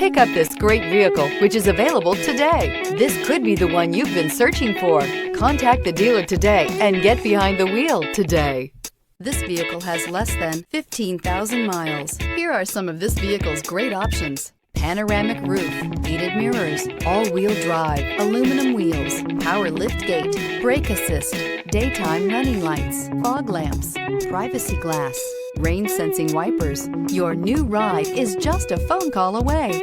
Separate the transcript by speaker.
Speaker 1: Pick up this great vehicle, which is available today. This could be the one you've been searching for. Contact the dealer today and get behind the wheel today. This vehicle has less than 15,000 miles. Here are some of this vehicle's great options: panoramic roof, heated mirrors, all-wheel drive, aluminum wheels, power liftgate, brake assist, daytime running lights, fog lamps, privacy glass, rain sensing wipers. Your new ride is just a phone call away.